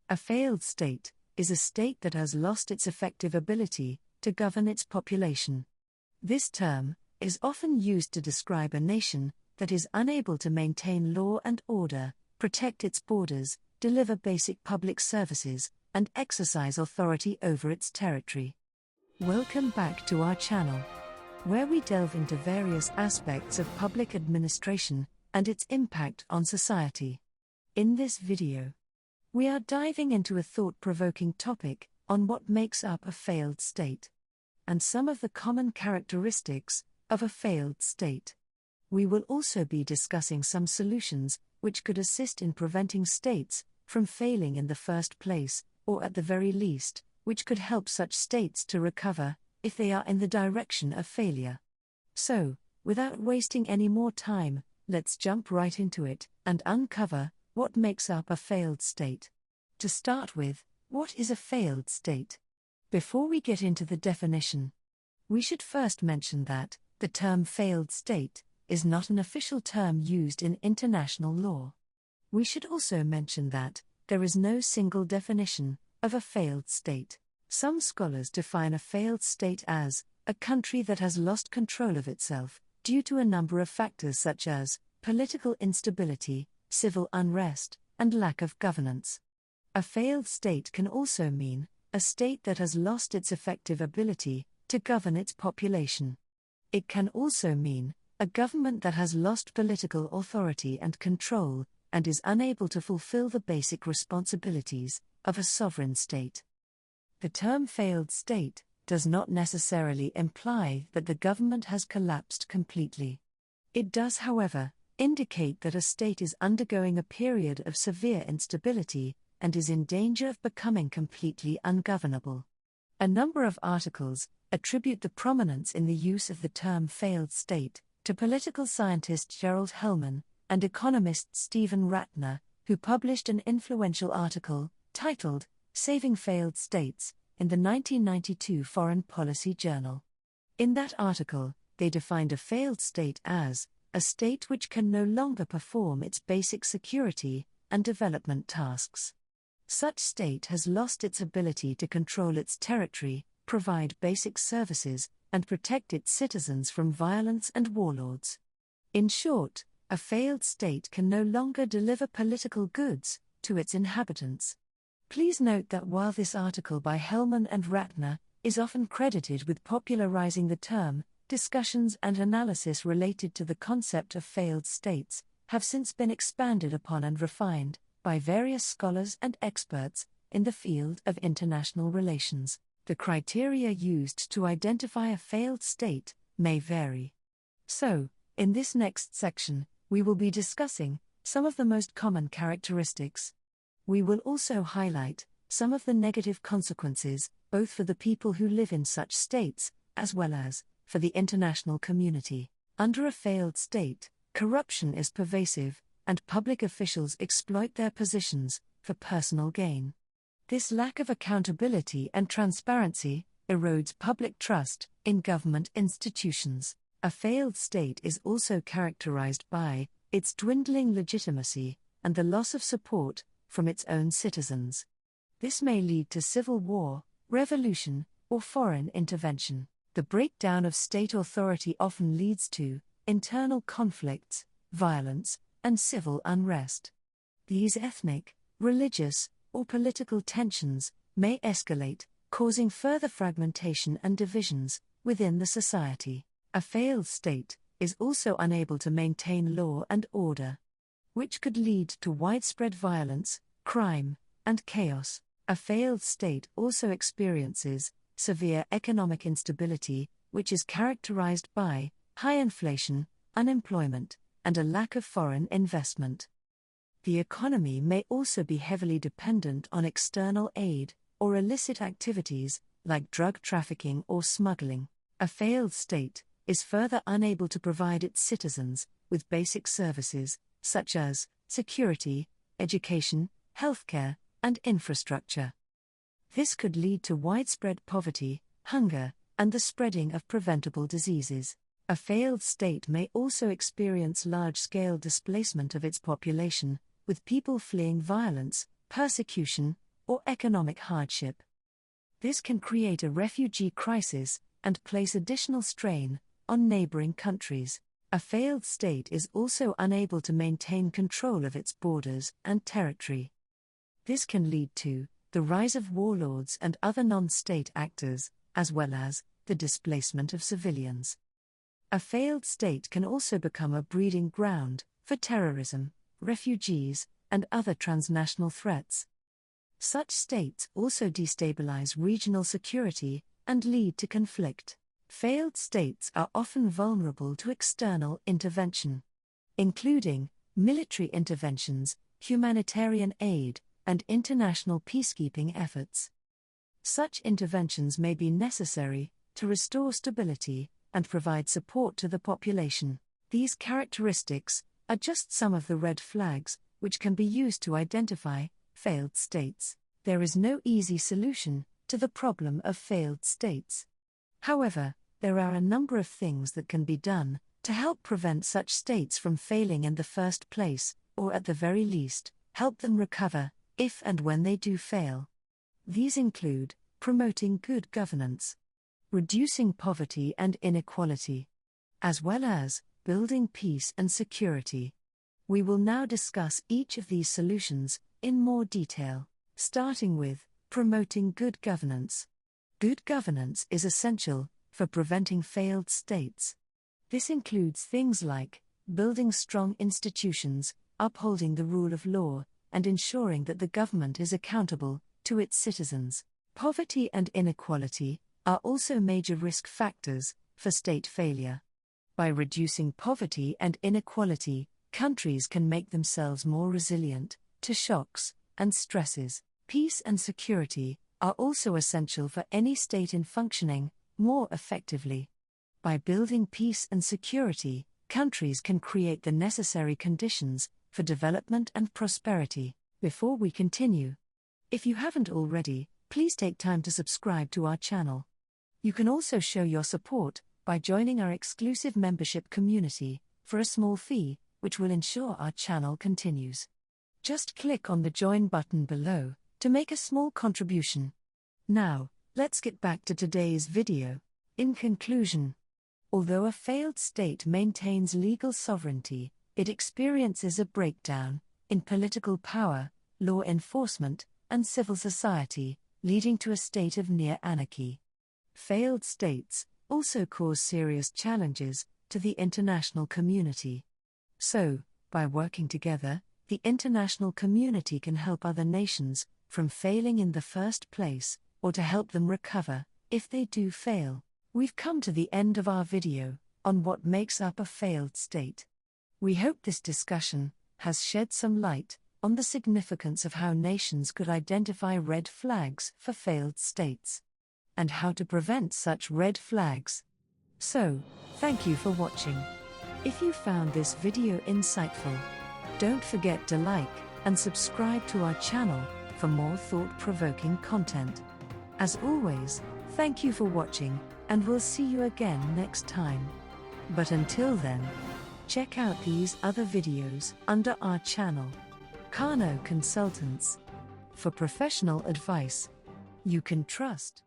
A failed state is a state that has lost its effective ability to govern its population. This term is often used to describe a nation that is unable to maintain law and order, protect its borders, deliver basic public services, and exercise authority over its territory. Welcome back to our channel, where we delve into various aspects of public administration and its impact on society. In this video, we are diving into a thought-provoking topic on what makes up a failed state, and some of the common characteristics of a failed state. We will also be discussing some solutions which could assist in preventing states from failing in the first place, or at the very least, which could help such states to recover if they are in the direction of failure. So, without wasting any more time, let's jump right into it and uncover what makes up a failed state. To start with, what is a failed state? Before we get into the definition, we should first mention that the term failed state is not an official term used in international law. We should also mention that there is no single definition of a failed state. Some scholars define a failed state as a country that has lost control of itself due to a number of factors such as political instability, civil unrest, and lack of governance. A failed state can also mean a state that has lost its effective ability to govern its population. It can also mean a government that has lost political authority and control and is unable to fulfill the basic responsibilities of a sovereign state. The term failed state does not necessarily imply that the government has collapsed completely. It does, however, indicate that a state is undergoing a period of severe instability and is in danger of becoming completely ungovernable. A number of articles attribute the prominence in the use of the term failed state to political scientist Gerald Hellman and economist Stephen Ratner, who published an influential article titled Saving Failed States in the 1992 Foreign Policy Journal. In that article, they defined a failed state as a state which can no longer perform its basic security and development tasks. Such state has lost its ability to control its territory, provide basic services, and protect its citizens from violence and warlords. In short, a failed state can no longer deliver political goods to its inhabitants. Please note that while this article by Hellman and Ratner is often credited with popularizing the term, discussions and analysis related to the concept of failed states have since been expanded upon and refined by various scholars and experts in the field of international relations. The criteria used to identify a failed state may vary. So, in this next section, we will be discussing some of the most common characteristics. We will also highlight some of the negative consequences, both for the people who live in such states, as well as for the international community. Under a failed state, corruption is pervasive, and public officials exploit their positions for personal gain. This lack of accountability and transparency erodes public trust in government institutions. A failed state is also characterized by its dwindling legitimacy and the loss of support from its own citizens. This may lead to civil war, revolution, or foreign intervention. The breakdown of state authority often leads to internal conflicts, violence, and civil unrest. These ethnic, religious, or political tensions may escalate, causing further fragmentation and divisions within the society. A failed state is also unable to maintain law and order, which could lead to widespread violence, crime, and chaos. A failed state also experiences severe economic instability, which is characterized by high inflation, unemployment, and a lack of foreign investment. The economy may also be heavily dependent on external aid or illicit activities like drug trafficking or smuggling. A failed state is further unable to provide its citizens with basic services such as security, education, healthcare, and infrastructure. This could lead to widespread poverty, hunger, and the spreading of preventable diseases. A failed state may also experience large-scale displacement of its population, with people fleeing violence, persecution, or economic hardship. This can create a refugee crisis and place additional strain on neighboring countries. A failed state is also unable to maintain control of its borders and territory. This can lead to the rise of warlords and other non-state actors, as well as the displacement of civilians. A failed state can also become a breeding ground for terrorism, refugees, and other transnational threats. Such states also destabilize regional security and lead to conflict. Failed states are often vulnerable to external intervention, including military interventions, humanitarian aid, and international peacekeeping efforts. Such interventions may be necessary to restore stability and provide support to the population. These characteristics are just some of the red flags which can be used to identify failed states. There is no easy solution to the problem of failed states. However, there are a number of things that can be done to help prevent such states from failing in the first place, or at the very least, help them recover, if and when they do fail. These include promoting good governance, reducing poverty and inequality, as well as building peace and security. We will now discuss each of these solutions in more detail, starting with promoting good governance. Good governance is essential for preventing failed states. This includes things like building strong institutions, upholding the rule of law, and ensuring that the government is accountable to its citizens. Poverty and inequality are also major risk factors for state failure. By reducing poverty and inequality, countries can make themselves more resilient to shocks and stresses. Peace and security are also essential for any state in functioning more effectively. By building peace and security, countries can create the necessary conditions for development and prosperity. Before we continue, if you haven't already, please take time to subscribe to our channel. You can also show your support by joining our exclusive membership community for a small fee, which will ensure our channel continues. Just click on the Join button below to make a small contribution. Now, let's get back to today's video. In conclusion, although a failed state maintains legal sovereignty, it experiences a breakdown in political power, law enforcement, and civil society, leading to a state of near anarchy. Failed states also cause serious challenges to the international community. So, by working together, the international community can help other nations from failing in the first place, or to help them recover if they do fail. We've come to the end of our video on what makes up a failed state. We hope this discussion has shed some light on the significance of how nations could identify red flags for failed states, and how to prevent such red flags. So, thank you for watching. If you found this video insightful, don't forget to like and subscribe to our channel for more thought-provoking content. As always, thank you for watching, and we'll see you again next time. But until then, check out these other videos under our channel, Kano Consultants, for professional advice you can trust.